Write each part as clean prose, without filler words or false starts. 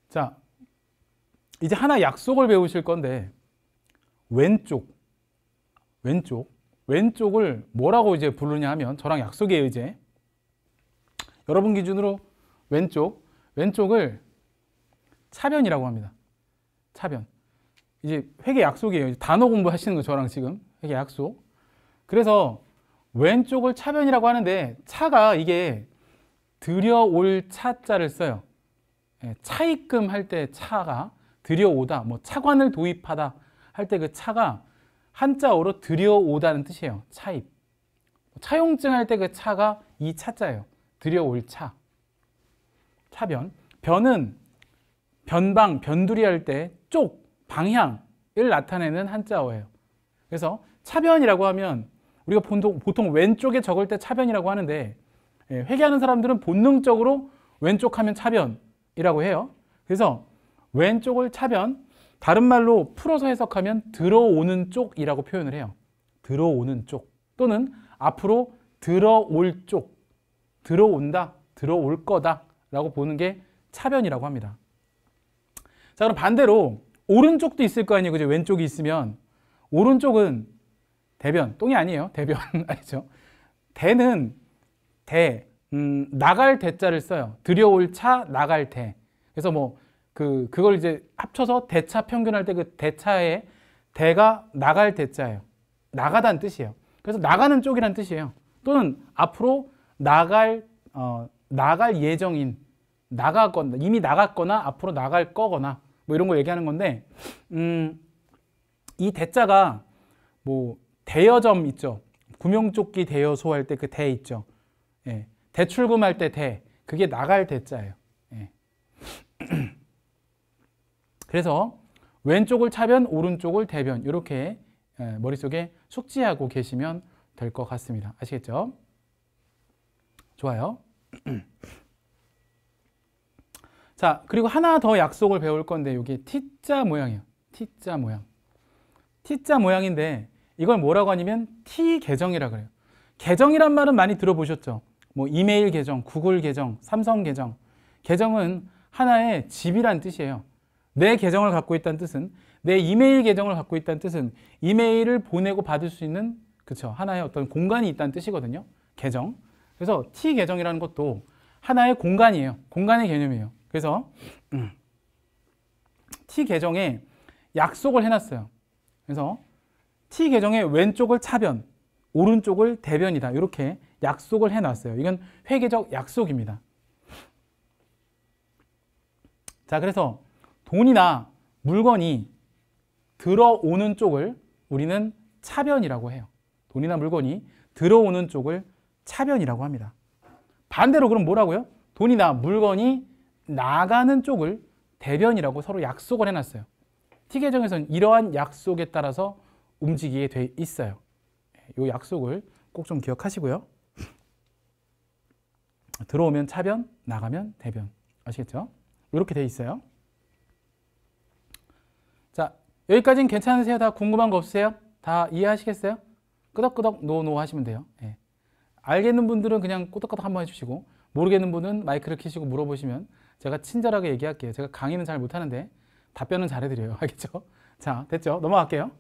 자, 이제 하나 약속을 배우실 건데 왼쪽을 뭐라고 이제 부르냐 하면 저랑 약속이에요. 이제 여러분 기준으로 왼쪽을 차변이라고 합니다. 차변. 이제 회계 약속이에요. 단어 공부하시는 거 저랑 지금 회계 약속. 그래서 왼쪽을 차변이라고 하는데 차가 이게 들여올 차자를 써요. 차입금 할 때 차가 들여오다, 뭐 차관을 도입하다 할 때 그 차가 한자어로 들여오다는 뜻이에요. 차입. 차용증 할 때 그 차가 이 차자예요. 들여올 차. 차변. 변은 변방, 변두리 할 때 쪽, 방향을 나타내는 한자어예요. 그래서 차변이라고 하면 우리가 보통 왼쪽에 적을 때 차변이라고 하는데 회계하는 사람들은 본능적으로 왼쪽 하면 차변이라고 해요. 그래서 왼쪽을 차변, 다른 말로 풀어서 해석하면 들어오는 쪽이라고 표현을 해요. 들어오는 쪽 또는 앞으로 들어올 쪽, 들어온다, 들어올 거다 라고 보는 게 차변이라고 합니다. 자, 그럼 반대로 오른쪽도 있을 거 아니에요. 그죠? 왼쪽이 있으면 오른쪽은 대변, 똥이 아니에요. 대변 알죠? 대는 나갈 대자를 써요. 들여올 차, 나갈 대. 그래서 뭐 그걸 이제 합쳐서 대차 평균할 때 그 대차의 대가 나갈 대자예요. 나가다는 뜻이에요. 그래서 나가는 쪽이란 뜻이에요. 또는 앞으로 나갈 예정인, 나가거나 이미 나갔거나 앞으로 나갈 거거나 뭐 이런 거 얘기하는 건데 이 대자가 뭐 대여점 있죠. 구명조끼 대여소 할 때 그 대 있죠. 예. 대출금할 때 대, 그게 나갈 대자예요. 예. 그래서 왼쪽을 차변, 오른쪽을 대변 이렇게 머릿속에 숙지하고 계시면 될 것 같습니다. 아시겠죠? 좋아요. 자, 그리고 하나 더 약속을 배울 건데 이게 T자 모양이에요. T자 모양. T자 모양인데 이걸 뭐라고 하냐면 T 계정이라고 그래요. 계정이란 말은 많이 들어보셨죠? 뭐 이메일 계정, 구글 계정, 삼성 계정. 계정은 하나의 집이란 뜻이에요. 내 계정을 갖고 있다는 뜻은, 내 이메일 계정을 갖고 있다는 뜻은 이메일을 보내고 받을 수 있는, 그쵸, 하나의 어떤 공간이 있다는 뜻이거든요. 계정. 그래서 T 계정이라는 것도 하나의 공간이에요. 공간의 개념이에요. 그래서 T 계정에 약속을 해놨어요. 그래서 T 계정에 왼쪽을 차변, 오른쪽을 대변이다. 이렇게 약속을 해놨어요. 이건 회계적 약속입니다. 자, 그래서 돈이나 물건이 들어오는 쪽을 우리는 차변이라고 해요. 돈이나 물건이 들어오는 쪽을 차변이라고 합니다. 반대로 그럼 뭐라고요? 돈이나 물건이 나가는 쪽을 대변이라고 서로 약속을 해놨어요. T계정에서는 이러한 약속에 따라서 움직이게 돼 있어요. 이 약속을 꼭 좀 기억하시고요. 들어오면 차변, 나가면 대변. 아시겠죠? 이렇게 돼 있어요. 자, 여기까지는 괜찮으세요? 다 궁금한 거 없으세요? 다 이해하시겠어요? 끄덕끄덕 노노 하시면 돼요. 예. 알겠는 분들은 그냥 끄덕끄덕 한번 해주시고, 모르겠는 분은 마이크를 켜시고 물어보시면 제가 친절하게 얘기할게요. 제가 강의는 잘 못하는데 답변은 잘해드려요. 알겠죠? 자, 됐죠? 넘어갈게요.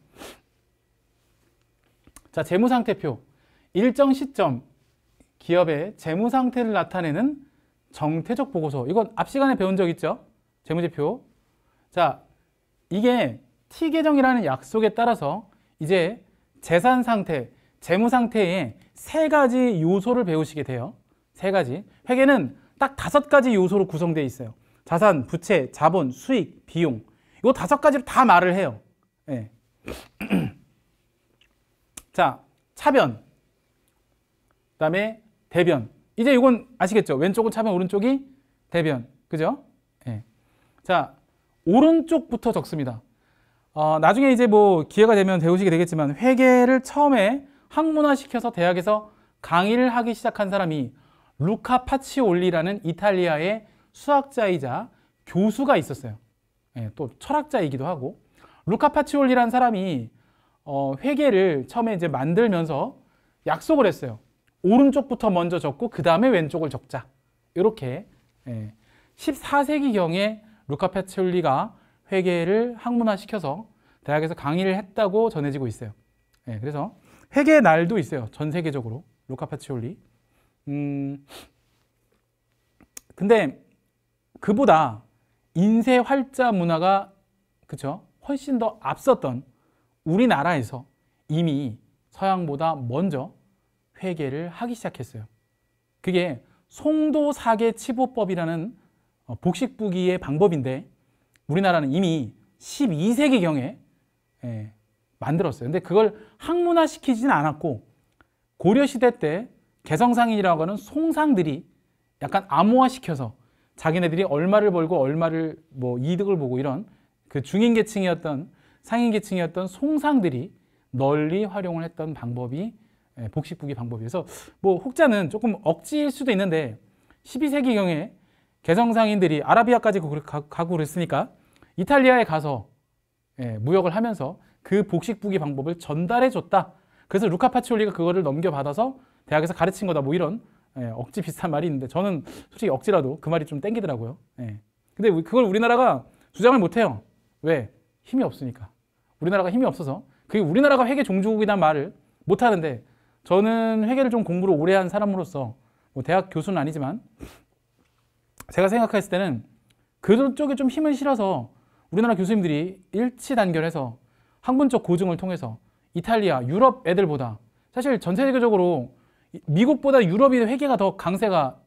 자, 재무상태표. 일정 시점 기업의 재무상태를 나타내는 정태적 보고서. 이건 앞 시간에 배운 적 있죠? 재무제표. 자, 이게 T계정이라는 약속에 따라서 이제 재산 상태, 재무 상태의 세 가지 요소를 배우시게 돼요. 세 가지. 회계는 딱 5가지 요소로 구성되어 있어요. 자산, 부채, 자본, 수익, 비용. 이거 5가지로 다 말을 해요. 네. 자, 차변. 그 다음에 대변. 이제 이건 아시겠죠? 왼쪽은 차변, 오른쪽이 대변. 그죠? 네. 자, 오른쪽부터 적습니다. 나중에 이제 뭐 기회가 되면 배우시게 되겠지만 회계를 처음에 학문화시켜서 대학에서 강의를 하기 시작한 사람이 루카 파치올리라는 이탈리아의 수학자이자 교수가 있었어요. 예, 또 철학자이기도 하고. 루카 파치올리라는 사람이 회계를 처음에 이제 만들면서 약속을 했어요. 오른쪽부터 먼저 적고 그 다음에 왼쪽을 적자. 이렇게 14세기경에 루카 파치올리가 회계를 학문화시켜서 대학에서 강의를 했다고 전해지고 있어요. 그래서 회계의 날도 있어요. 전 세계적으로 루카 파치올리. 근데 그보다 인쇄 활자 문화가 그쵸? 훨씬 더 앞섰던 우리나라에서 이미 서양보다 먼저 회계를 하기 시작했어요. 그게 송도사계 치보법이라는 복식부기의 방법인데 우리나라는 이미 12세기경에 만들었어요. 근데 그걸 학문화시키지는 않았고 고려시대 때 개성상인이라고 하는 송상들이 약간 암호화시켜서 자기네들이 얼마를 벌고 얼마를 뭐 이득을 보고 이런 그 중인계층이었던 상인계층이었던 송상들이 널리 활용을 했던 방법이 복식부기 방법이어서 뭐 혹자는 조금 억지일 수도 있는데 12세기경에 개성상인들이 아라비아까지 가고 그랬으니까 이탈리아에 가서 무역을 하면서 그 복식부기 방법을 전달해 줬다. 그래서 루카 파치올리가 그거를 넘겨받아서 대학에서 가르친 거다. 뭐 이런 억지 비슷한 말이 있는데 저는 솔직히 억지라도 그 말이 좀 땡기더라고요. 근데 그걸 우리나라가 주장을 못해요. 왜? 힘이 없으니까. 우리나라가 힘이 없어서. 그게 우리나라가 회계 종주국이란 말을 못하는데 저는 회계를 좀 공부를 오래 한 사람으로서 뭐 대학 교수는 아니지만 제가 생각했을 때는 그쪽에 좀 힘을 실어서 우리나라 교수님들이 일치단결해서 학문적 고증을 통해서 이탈리아, 유럽 애들보다 사실 전 세계적으로 미국보다 유럽이 회계가 더 강세가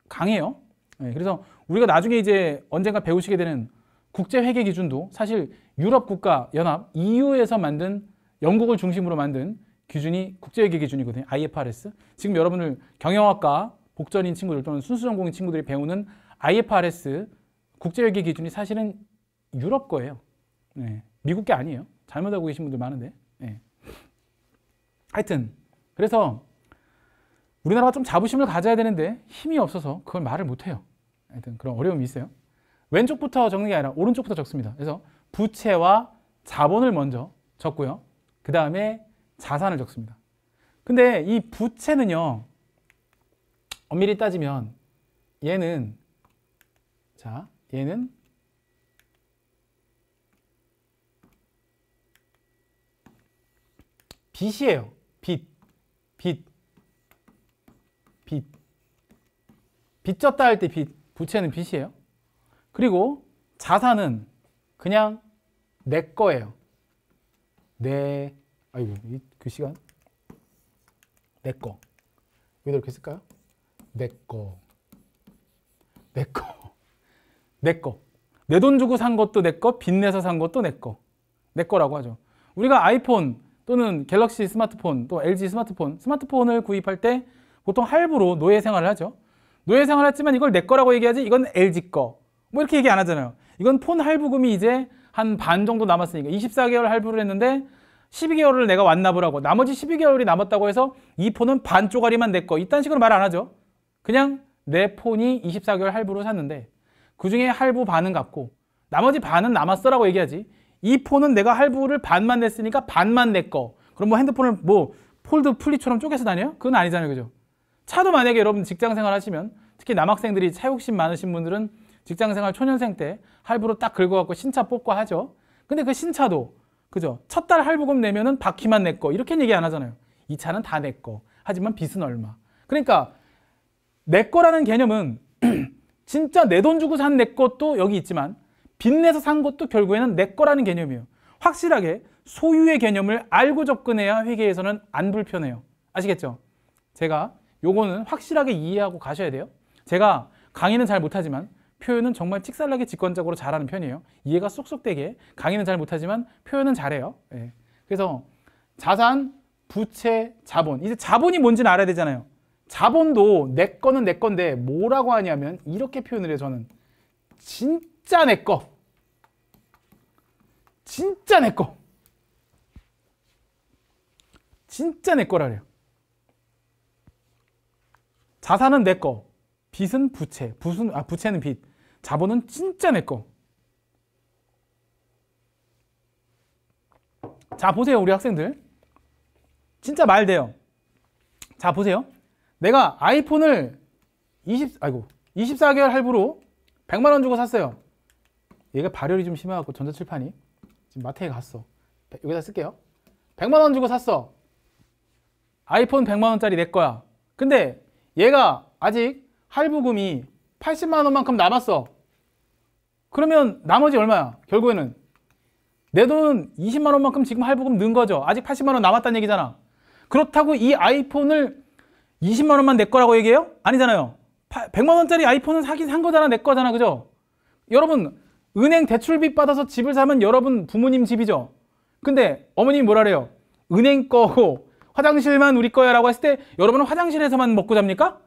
강해요. 그래서 우리가 나중에 이제 언젠가 배우시게 되는 국제회계 기준도 사실 유럽 국가 연합 EU에서 만든 영국을 중심으로 만든 기준이 국제회계 기준이거든요. IFRS. 지금 여러분들 경영학과 복전인 친구들 또는 순수전공인 친구들이 배우는 IFRS 국제회계 기준이 사실은 유럽 거예요. 미국 게 아니에요. 잘못 알고 계신 분들 많은데. 하여튼 그래서 우리나라가 좀 자부심을 가져야 되는데 힘이 없어서 그걸 말을 못해요. 하여튼 그런 어려움이 있어요. 왼쪽부터 적는 게 아니라 오른쪽부터 적습니다. 그래서 부채와 자본을 먼저 적고요. 그 다음에 자산을 적습니다. 근데 이 부채는요, 엄밀히 따지면 얘는 빚이에요. 빚 졌다 할 때 부채는 빚이에요. 그리고 자산은 그냥 내 거예요. 아이고, 이 글씨가 내 거. 여기다 이렇게 쓸까요? 내 거. 내 돈 주고 산 것도 내 거, 빚 내서 산 것도 내 거. 내 거라고 하죠. 우리가 아이폰 또는 갤럭시 스마트폰, 또 LG 스마트폰을 구입할 때 보통 할부로 노예 생활을 하죠. 노예 생활을 했지만 이걸 내 거라고 얘기하지 이건 LG 거. 뭐 이렇게 얘기 안 하잖아요. 이건 폰 할부금이 이제 한 반 정도 남았으니까 24개월 할부를 했는데 12개월을 내가 완납을 하고 나머지 12개월이 남았다고 해서 이 폰은 반 쪼가리만 내 거. 이딴 식으로 말 안 하죠. 그냥 내 폰이 24개월 할부로 샀는데 그중에 할부 반은 갚고 나머지 반은 남았어라고 얘기하지. 이 폰은 내가 할부를 반만 냈으니까 반만 내 거. 그럼 뭐 핸드폰을 뭐 폴드 플리처럼 쪼개서 다녀요? 그건 아니잖아요. 그죠? 차도 만약에 여러분 직장생활 하시면 특히 남학생들이 차 욕심 많으신 분들은 직장생활 초년생 때 할부로 딱 긁어갖고 신차 뽑고 하죠. 근데 그 신차도 그죠? 첫 달 할부금 내면은 바퀴만 내 거. 이렇게 얘기 안 하잖아요. 이 차는 다 내 거. 하지만 빚은 얼마. 그러니까 내 거라는 개념은 진짜 내 돈 주고 산 내 것도 여기 있지만 빚내서 산 것도 결국에는 내 거라는 개념이에요. 확실하게 소유의 개념을 알고 접근해야 회계에서는 안 불편해요. 아시겠죠? 제가 요거는 확실하게 이해하고 가셔야 돼요. 제가 강의는 잘 못하지만 표현은 정말 찍살나게 직관적으로 잘하는 편이에요. 이해가 쏙쏙 되게. 강의는 잘 못하지만 표현은 잘해요. 그래서 자산, 부채, 자본. 이제 자본이 뭔지는 알아야 되잖아요. 자본도 내 거는 내 건데 뭐라고 하냐면 이렇게 표현을 해요. 저는 진짜 내 거. 진짜 내 거. 진짜 내 거라래요. 자산은 내 거. 빚은 부채. 부채는 빚. 자본은 진짜 내 거. 자, 보세요. 우리 학생들. 진짜 말 돼요. 자, 보세요. 내가 아이폰을 24개월 할부로 100만 원 주고 샀어요. 얘가 발열이 좀 심해갖고 전자칠판이 지금 마트에 갔어. 여기다 쓸게요. 100만 원 주고 샀어. 아이폰 100만 원짜리 내 거야. 근데 얘가 아직 할부금이 80만 원만큼 남았어. 그러면 나머지 얼마야? 결국에는 내 돈 20만 원만큼 지금 할부금 넣은 거죠. 아직 80만 원 남았다는 얘기잖아. 그렇다고 이 아이폰을 20만 원만 내 거라고 얘기해요? 아니잖아요. 100만 원짜리 아이폰은 사긴 산 거잖아. 내 거잖아. 그죠? 여러분 은행 대출빚 받아서 집을 사면 여러분 부모님 집이죠. 근데 어머님이 뭐라 그래요? 은행 거고 화장실만 우리 거야 라고 했을 때 여러분은 화장실에서만 먹고 잡니까?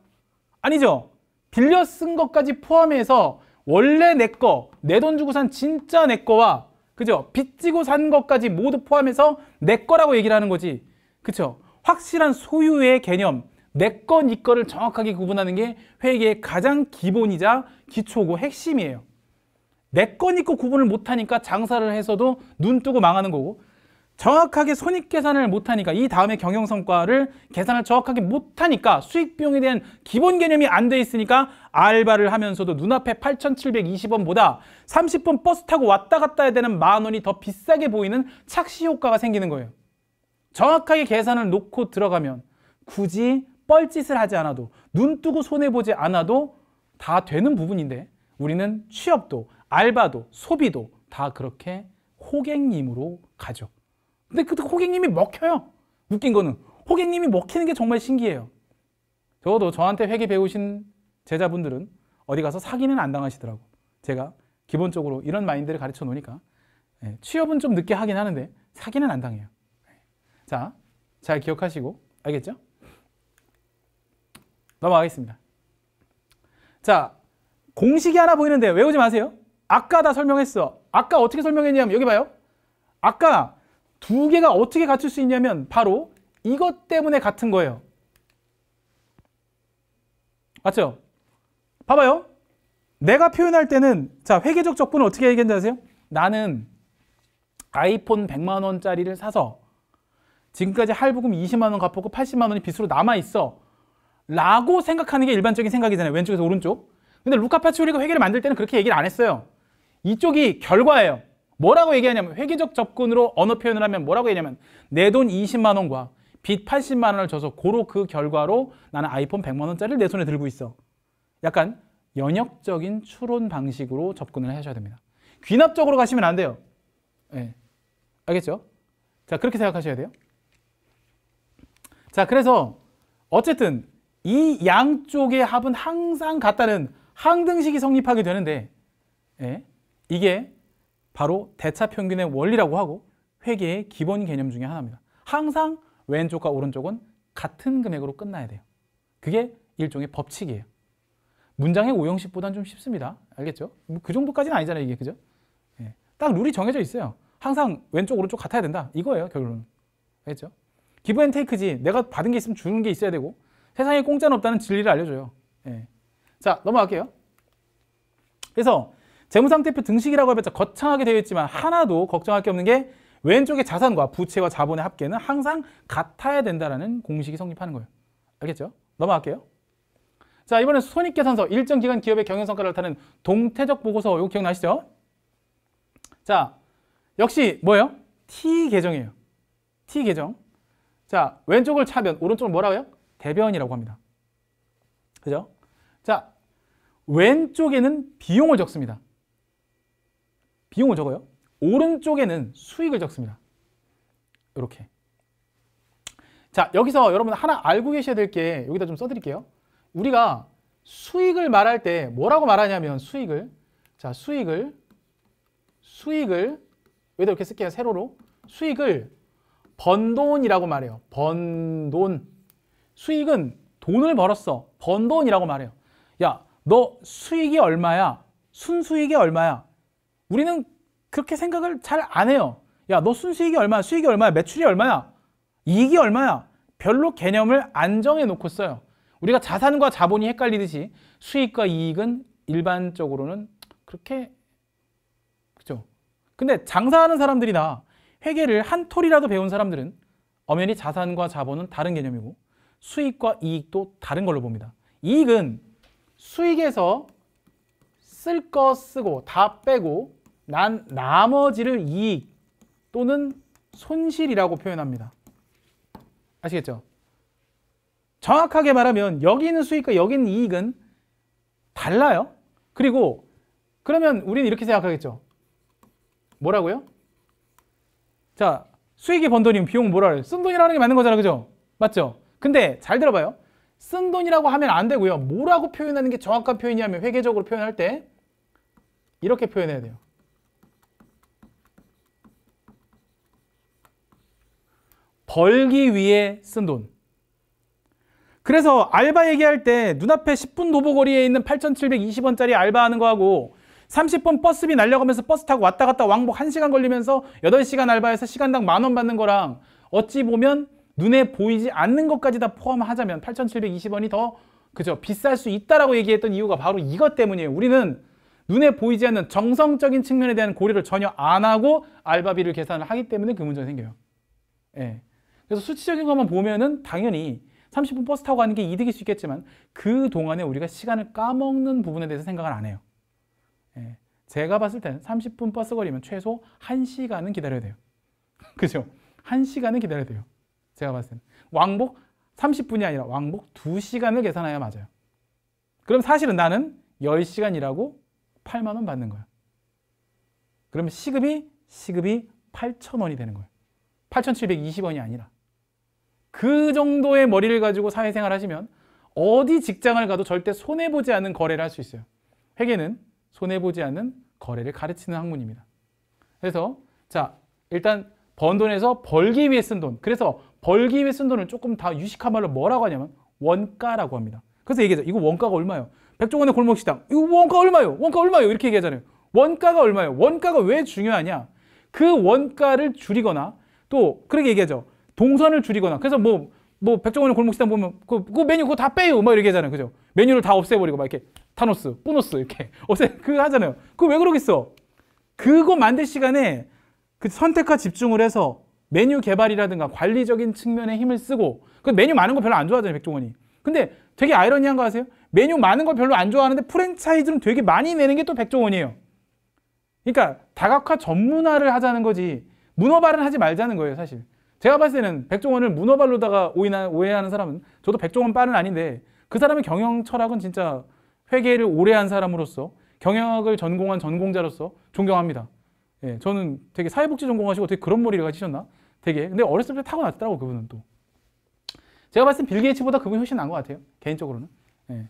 아니죠. 빌려 쓴 것까지 포함해서 원래 내 거, 내 돈 주고 산 진짜 내 거와 그죠? 빚지고 산 것까지 모두 포함해서 내 거라고 얘기를 하는 거지. 그쵸? 확실한 소유의 개념, 내 거, 네 거를 정확하게 구분하는 게 회계의 가장 기본이자 기초고 핵심이에요. 내 거, 네 거 구분을 못하니까 장사를 해서도 눈 뜨고 망하는 거고 정확하게 손익계산을 못하니까 이 다음에 경영성과를 계산을 정확하게 못하니까 수익비용에 대한 기본 개념이 안 돼 있으니까 알바를 하면서도 눈앞에 8,720원보다 30분 버스 타고 왔다 갔다 해야 되는 10,000원이 더 비싸게 보이는 착시 효과가 생기는 거예요. 정확하게 계산을 놓고 들어가면 굳이 뻘짓을 하지 않아도 눈 뜨고 손해보지 않아도 다 되는 부분인데 우리는 취업도 알바도 소비도 다 그렇게 호객님으로 가죠. 근데 그 호객님이 먹혀요. 웃긴 거는 호객님이 먹히는 게 정말 신기해요. 적어도 저한테 회계 배우신 제자분들은 어디 가서 사기는 안 당하시더라고. 제가 기본적으로 이런 마인드를 가르쳐 놓으니까 취업은 좀 늦게 하긴 하는데 사기는 안 당해요. 자, 잘 기억하시고 알겠죠? 넘어가겠습니다. 자, 공식이 하나 보이는데 외우지 마세요. 아까 다 설명했어. 아까 어떻게 설명했냐면 여기 봐요. 아까 두 개가 어떻게 같을 수 있냐면 바로 이것 때문에 같은 거예요. 맞죠? 봐봐요. 내가 표현할 때는 자 회계적 적분을 어떻게 얘기했는지 아세요? 나는 아이폰 100만 원짜리를 사서 지금까지 할부금 20만 원 갚았고 80만 원이 빚으로 남아있어 라고 생각하는 게 일반적인 생각이잖아요. 왼쪽에서 오른쪽. 근데 루카 파치오리가 회계를 만들 때는 그렇게 얘기를 안 했어요. 이쪽이 결과예요. 뭐라고 얘기하냐면 회계적 접근으로 언어 표현을 하면 뭐라고 얘기하냐면 내 돈 20만 원과 빚 80만 원을 줘서 고로 그 결과로 나는 아이폰 100만 원짜리를 내 손에 들고 있어. 약간 연역적인 추론 방식으로 접근을 하셔야 됩니다. 귀납적으로 가시면 안 돼요. 네. 알겠죠? 자, 그렇게 생각하셔야 돼요. 자, 그래서 어쨌든 이 양쪽의 합은 항상 같다는 항등식이 성립하게 되는데 이게 바로 대차평균의 원리라고 하고 회계의 기본 개념 중에 하나입니다. 항상 왼쪽과 오른쪽은 같은 금액으로 끝나야 돼요. 그게 일종의 법칙이에요. 문장의 오형식보다는 좀 쉽습니다. 알겠죠? 그 정도까지는 아니잖아요, 이게. 그죠? 딱 룰이 정해져 있어요. 항상 왼쪽, 오른쪽 같아야 된다. 이거예요, 결론은. 알겠죠? 기브 앤 테이크지. 내가 받은 게 있으면 주는 게 있어야 되고 세상에 공짜는 없다는 진리를 알려줘요. 자, 넘어갈게요. 그래서 재무상태표 등식이라고 해봤자 거창하게 되어 있지만 하나도 걱정할 게 없는 게 왼쪽의 자산과 부채와 자본의 합계는 항상 같아야 된다는 공식이 성립하는 거예요. 알겠죠? 넘어갈게요. 자, 이번엔 손익계산서, 일정 기간 기업의 경영성과를 나타내는 동태적 보고서. 이거 기억나시죠? 자, 역시 뭐예요? T계정이에요. T계정. 자, 왼쪽을 차변, 오른쪽을 뭐라고요? 대변이라고 합니다. 그죠? 자, 왼쪽에는 비용을 적습니다. 비용을 적어요. 오른쪽에는 수익을 적습니다. 이렇게. 자, 여기서 여러분 하나 알고 계셔야 될 게 여기다 좀 써드릴게요. 우리가 수익을 말할 때 뭐라고 말하냐면 수익을 여기다 이렇게 쓸게요. 세로로. 수익을 번 돈이라고 말해요. 번 돈. 수익은 돈을 벌었어. 번 돈이라고 말해요. 야, 너 수익이 얼마야? 순수익이 얼마야? 우리는 그렇게 생각을 잘 안 해요. 야, 너 순수익이 얼마야? 수익이 얼마야? 매출이 얼마야? 이익이 얼마야? 별로 개념을 안 정해 놓고 써요. 우리가 자산과 자본이 헷갈리듯이 수익과 이익은 일반적으로는 그렇게, 그죠? 근데 장사하는 사람들이나 회계를 한 톨이라도 배운 사람들은 엄연히 자산과 자본은 다른 개념이고 수익과 이익도 다른 걸로 봅니다. 이익은 수익에서 쓸 거 쓰고 다 빼고 나머지를 이익 또는 손실이라고 표현합니다. 아시겠죠? 정확하게 말하면 여기 있는 수익과 여기 있는 이익은 달라요. 그리고 그러면 우리는 이렇게 생각하겠죠. 뭐라고요? 자, 수익이 번 돈이면 비용은 뭐라 그래요? 쓴 돈이라는 게 맞는 거잖아, 그죠? 맞죠? 근데 잘 들어봐요. 쓴 돈이라고 하면 안 되고요. 뭐라고 표현하는 게 정확한 표현이냐면 회계적으로 표현할 때 이렇게 표현해야 돼요. 벌기 위해 쓴 돈. 그래서 알바 얘기할 때 눈앞에 10분 도보거리에 있는 8,720원짜리 알바하는 거하고 30분 버스비 날려가면서 버스 타고 왔다 갔다 왕복 1시간 걸리면서 8시간 알바해서 시간당 10,000원 받는 거랑 어찌 보면 눈에 보이지 않는 것까지 다 포함하자면 8,720원이 더 그죠? 비쌀 수 있다라고 얘기했던 이유가 바로 이것 때문이에요. 우리는 눈에 보이지 않는 정성적인 측면에 대한 고려를 전혀 안 하고 알바비를 계산을 하기 때문에 그 문제가 생겨요. 예. 그래서 수치적인 것만 보면은 당연히 30분 버스 타고 가는 게 이득일 수 있겠지만 그 동안에 우리가 시간을 까먹는 부분에 대해서 생각을 안 해요. 예. 제가 봤을 때는 30분 버스 거리면 최소 1시간은 기다려야 돼요. 그죠? 1시간은 기다려야 돼요. 제가 봤을 때는. 왕복 30분이 아니라 왕복 2시간을 계산해야 맞아요. 그럼 사실은 나는 10시간 일하고 8만 원 받는 거야. 그러면 시급이 8,000원이 되는 거예요. 8,720원이 아니라. 그 정도의 머리를 가지고 사회생활 하시면 어디 직장을 가도 절대 손해보지 않는 거래를 할 수 있어요. 회계는 손해보지 않는 거래를 가르치는 학문입니다. 그래서 자, 일단 번 돈에서 벌기 위해 쓴 돈. 그래서 벌기 위해 쓴 돈을 조금 다 유식한 말로 뭐라고 하냐면 원가라고 합니다. 그래서 얘기하죠. 이거 원가가 얼마예요? 백종원의 골목식당. 이거 원가 얼마예요? 원가 얼마예요? 이렇게 얘기하잖아요. 원가가 얼마예요? 원가가 왜 중요하냐? 그 원가를 줄이거나 또 그렇게 얘기하죠. 동선을 줄이거나. 그래서 뭐 백종원의 골목식당 보면 그 메뉴 그거 다 빼요. 막 이렇게 하잖아요. 그죠? 메뉴를 다 없애버리고 막 이렇게 타노스, 뿌노스 이렇게 그거 하잖아요. 그거 왜 그러겠어? 그거 만들 시간에 그 선택과 집중을 해서 메뉴 개발이라든가 관리적인 측면에 힘을 쓰고 그 메뉴 많은 거 별로 안 좋아하잖아요. 백종원이. 근데 되게 아이러니한 거 아세요? 메뉴 많은 걸 별로 안 좋아하는데 프랜차이즈는 되게 많이 내는 게 또 백종원이에요. 그러니까 다각화 전문화를 하자는 거지 문어발은 하지 말자는 거예요. 사실 제가 봤을 때는 백종원을 문어발로다가 오해하는 사람은 저도 백종원 발은 아닌데 그 사람의 경영 철학은 진짜 회계를 오래 한 사람으로서 경영학을 전공한 전공자로서 존경합니다. 예, 저는 되게 사회복지 전공하시고 어떻게 그런 머리를 가지셨나? 되게 근데 어렸을 때 타고났더라고 그분은 또. 제가 봤을 때 빌 게이츠보다 그분이 훨씬 나은 것 같아요. 개인적으로는. 예.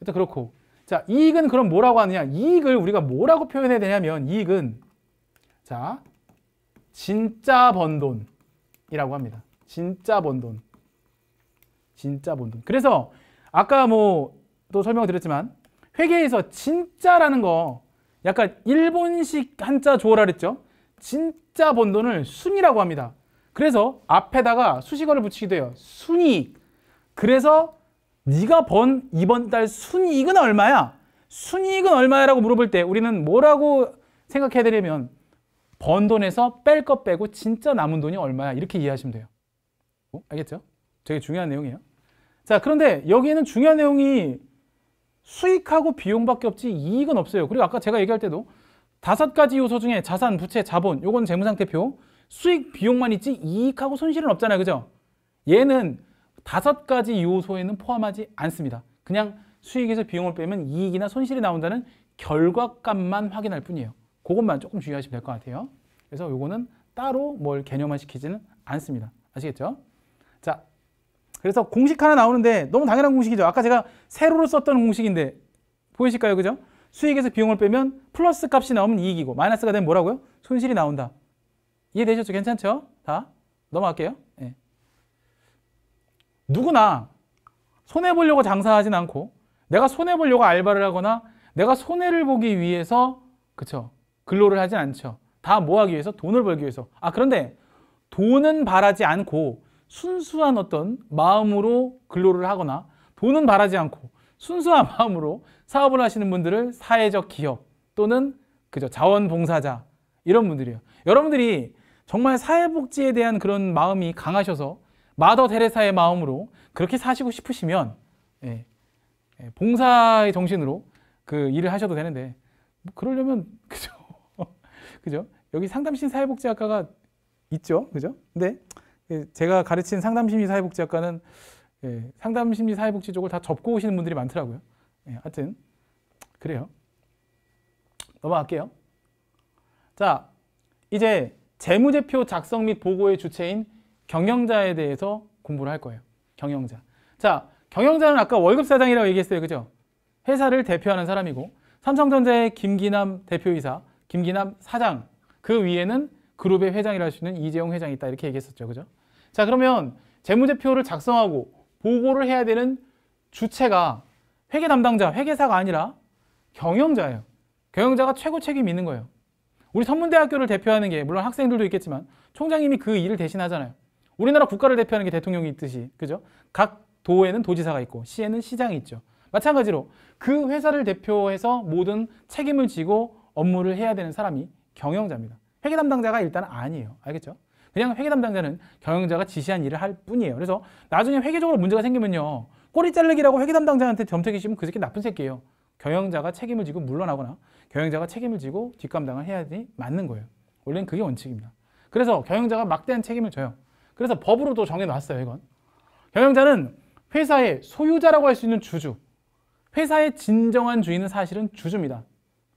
일단 그렇고 자 이익은 그럼 뭐라고 하느냐? 이익을 우리가 뭐라고 표현해야 되냐면 이익은 자 진짜 번 돈이라고 합니다. 진짜 번 돈. 진짜 번 돈. 그래서 아까 뭐 또 설명을 드렸지만 회계에서 진짜라는 거 약간 일본식 한자 조어라 그랬죠. 진짜 번 돈을 순이라고 합니다. 그래서 앞에다가 수식어를 붙이기도 해요. 순이익. 그래서 네가 번 이번 달 순이익은 얼마야? 순이익은 얼마야? 라고 물어볼 때 우리는 뭐라고 생각해야 되냐면 번 돈에서 뺄 거 빼고 진짜 남은 돈이 얼마야? 이렇게 이해하시면 돼요. 알겠죠? 되게 중요한 내용이에요. 자, 그런데 여기에는 중요한 내용이 수익하고 비용밖에 없지 이익은 없어요. 그리고 아까 제가 얘기할 때도 5가지 요소 중에 자산, 부채, 자본, 요건 재무상태표, 수익, 비용만 있지 이익하고 손실은 없잖아요. 그죠? 얘는 5가지 요소에는 포함하지 않습니다. 그냥 수익에서 비용을 빼면 이익이나 손실이 나온다는 결과값만 확인할 뿐이에요. 그것만 조금 주의하시면 될 것 같아요. 그래서 요거는 따로 뭘 개념화 시키지는 않습니다. 아시겠죠? 자, 그래서 공식 하나 나오는데 너무 당연한 공식이죠. 아까 제가 세로로 썼던 공식인데 보이실까요? 그죠? 수익에서 비용을 빼면 플러스 값이 나오면 이익이고 마이너스가 되면 뭐라고요? 손실이 나온다. 이해되셨죠? 괜찮죠? 다 넘어갈게요. 네. 누구나 손해보려고 장사하진 않고 내가 손해보려고 알바를 하거나 내가 손해를 보기 위해서 그쵸? 근로를 하진 않죠. 다 뭐 하기 위해서? 돈을 벌기 위해서. 아, 그런데 돈은 바라지 않고 순수한 어떤 마음으로 근로를 하거나 돈은 바라지 않고 순수한 마음으로 사업을 하시는 분들을 사회적 기업 또는 그죠 자원봉사자 이런 분들이에요. 여러분들이 정말 사회복지에 대한 그런 마음이 강하셔서 마더 테레사의 마음으로 그렇게 사시고 싶으시면 봉사의 정신으로 그 일을 하셔도 되는데 뭐 그러려면 그죠? 그죠? 여기 상담심 사회복지학과가 있죠, 그죠? 근데 제가 가르친 상담심리 사회복지학과는 상담심리 사회복지 쪽을 다 접고 오시는 분들이 많더라고요. 하여튼 그래요. 넘어갈게요. 자, 이제 재무제표 작성 및 보고의 주체인 경영자에 대해서 공부를 할 거예요. 경영자. 자, 경영자는 아까 월급사장이라고 얘기했어요. 그죠? 회사를 대표하는 사람이고 삼성전자의 김기남 대표이사, 김기남 사장, 그 위에는 그룹의 회장이라 할 수 있는 이재용 회장이 있다. 이렇게 얘기했었죠. 그죠? 자, 그러면 재무제표를 작성하고 보고를 해야 되는 주체가 회계 담당자, 회계사가 아니라 경영자예요. 경영자가 최고 책임이 있는 거예요. 우리 선문대학교를 대표하는 게 물론 학생들도 있겠지만 총장님이 그 일을 대신하잖아요. 우리나라 국가를 대표하는 게 대통령이 있듯이, 그죠? 각 도에는 도지사가 있고 시에는 시장이 있죠. 마찬가지로 그 회사를 대표해서 모든 책임을 지고 업무를 해야 되는 사람이 경영자입니다. 회계 담당자가 일단 아니에요. 알겠죠? 그냥 회계 담당자는 경영자가 지시한 일을 할 뿐이에요. 그래서 나중에 회계적으로 문제가 생기면요, 꼬리 자르기라고 회계 담당자한테 점택이 씌우면 그 새끼 나쁜 새끼예요. 경영자가 책임을 지고 물러나거나 경영자가 책임을 지고 뒷감당을 해야지 맞는 거예요. 원래는 그게 원칙입니다. 그래서 경영자가 막대한 책임을 져요. 그래서 법으로도 정해놨어요. 이건 경영자는 회사의 소유자라고 할 수 있는 주주, 회사의 진정한 주인은 사실은 주주입니다.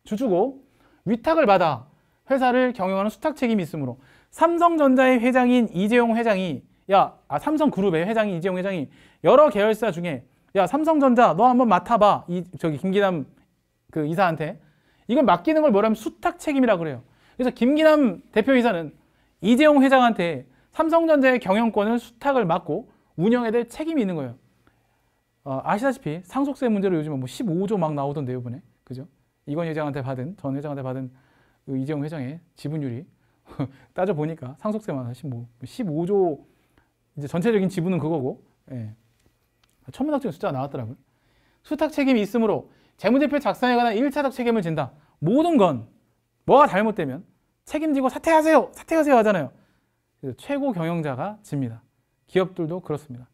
주주고 위탁을 받아 회사를 경영하는 수탁 책임이 있으므로 삼성전자의 회장인 이재용 회장이 삼성그룹의 회장인 이재용 회장이 여러 계열사 중에 삼성전자 너 한번 맡아봐, 저기 김기남 그 이사한테 이걸 맡기는 걸 뭐라면 수탁 책임이라고 그래요. 그래서 김기남 대표이사는 이재용 회장한테 삼성전자의 경영권을 수탁을 맡고 운영해야 될 책임이 있는 거예요. 아시다시피 상속세 문제로 요즘 뭐 15조 막 나오던데요, 이번에. 그죠? 이건 회장한테 받은, 전 회장한테 받은 그 이재용 회장의 지분율이 따져보니까 상속세만 하신 뭐 15조, 이제 전체적인 지분은 그거고, 천문학적인 숫자가 나왔더라고요. 수탁 책임이 있으므로 재무제표 작성에 관한 1차적 책임을 진다. 모든 건 뭐가 잘못되면 책임지고 사퇴하세요 하잖아요. 그래서 최고 경영자가 집니다. 기업들도 그렇습니다.